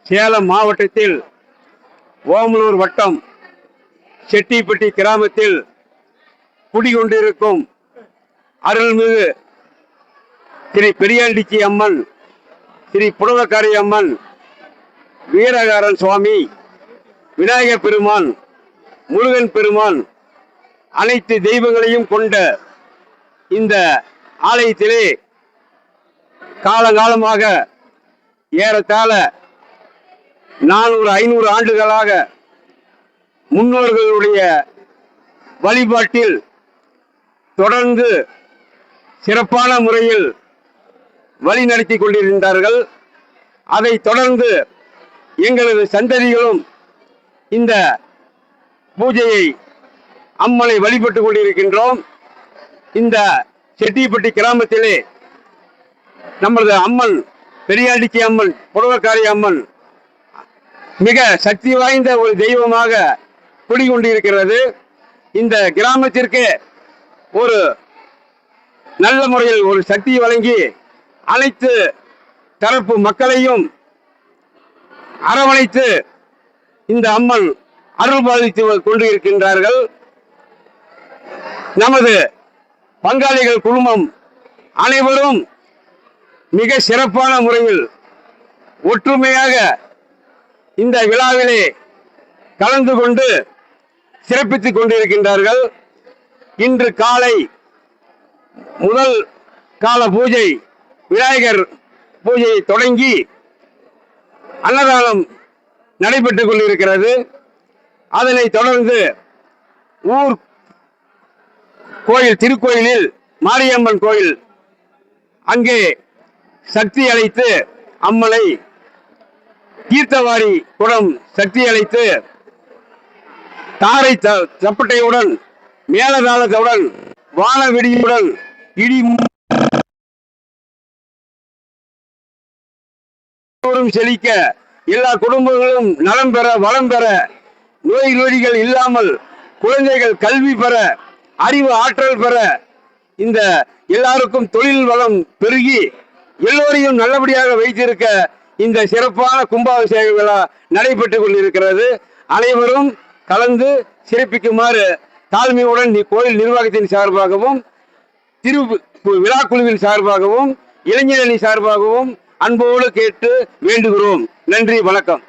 சேலம் மாவட்டத்தில் ஓமலூர் வட்டம் செட்டிப்பட்டி கிராமத்தில் குடிகொண்டிருக்கும் அருள்மிகு ஸ்ரீ பெரியாண்டிச்சி அம்மன், ஸ்ரீ புடவக்காரி அம்மன், வீரகாரன் சுவாமி, விநாயகர் பெருமான், முருகன் பெருமான் அனைத்து தெய்வங்களையும் கொண்ட இந்த ஆலயத்திலே காலகாலமாக ஏறத்தாழ 400-500 ஆண்டுகளாக முன்னோர்களுடைய வழிபாட்டில் தொடர்ந்து சிறப்பான முறையில் வழி நடத்தி கொண்டிருந்தார்கள். அதை தொடர்ந்து எங்களது சந்ததிகளும் இந்த பூஜையை அம்மனை வழிபட்டு கொண்டிருக்கின்றோம். இந்த செட்டிப்பட்டி கிராமத்திலே நமது அம்மன் பெரியாண்டிச்சி அம்மன், புடவக்காரி அம்மன் மிக சக்தி வாய்ந்த ஒரு தெய்வமாக குடிகொண்டிருக்கிறது. இந்த கிராமத்திற்கு ஒரு நல்ல முறையில் ஒரு சக்தி வழங்கி அனைத்து தரப்பு மக்களையும் அரவணைத்து இந்த அம்மன் அருள் பாலித்து கொண்டு இருக்கின்றார்கள். நமது பங்காளிகள் குழுமம் அனைவரும் மிக சிறப்பான முறையில் ஒற்றுமையாக இந்த விழாவிலே கலந்து கொண்டு சிறப்பித்துக் கொண்டிருக்கின்றார்கள். இன்று காலை முதல் கால பூஜை, விநாயகர் பூஜையை தொடங்கி அன்னதானம் நடைபெற்றுக் கொண்டிருக்கிறது. அதனைத் தொடர்ந்து ஊர் கோயில், திருக்கோயிலில் மாரியம்மன் கோயில், அங்கே சக்தி அழைத்து அம்மனை தீர்த்தவாரி குடம் சக்தி அழைத்து தாரை சப்பட்டையுடன், மேலதாளத்துடன், வான வெடியுடன், இடி செழிக்க, எல்லா குடும்பங்களும் நலம் பெற, வளம் பெற, நோய் நொடிகள் இல்லாமல் குழந்தைகள் கல்வி பெற, அறிவு ஆற்றல் பெற, இந்த எல்லாருக்கும் தொழில் வளம் பெருகி எல்லோரையும் நல்லபடியாக வைத்திருக்க இந்த சிறப்பான கும்பாபிஷேக விழா நடைபெற்றுக் கொண்டிருக்கிறது. அனைவரும் கலந்து சிறப்பிக்குமாறு தாழ்மையுடன் கோயில் நிர்வாகத்தின் சார்பாகவும், விழா குழுவின் சார்பாகவும், இளைஞரணி சார்பாகவும் அன்போடு கேட்டு வேண்டுகிறோம். நன்றி, வணக்கம்.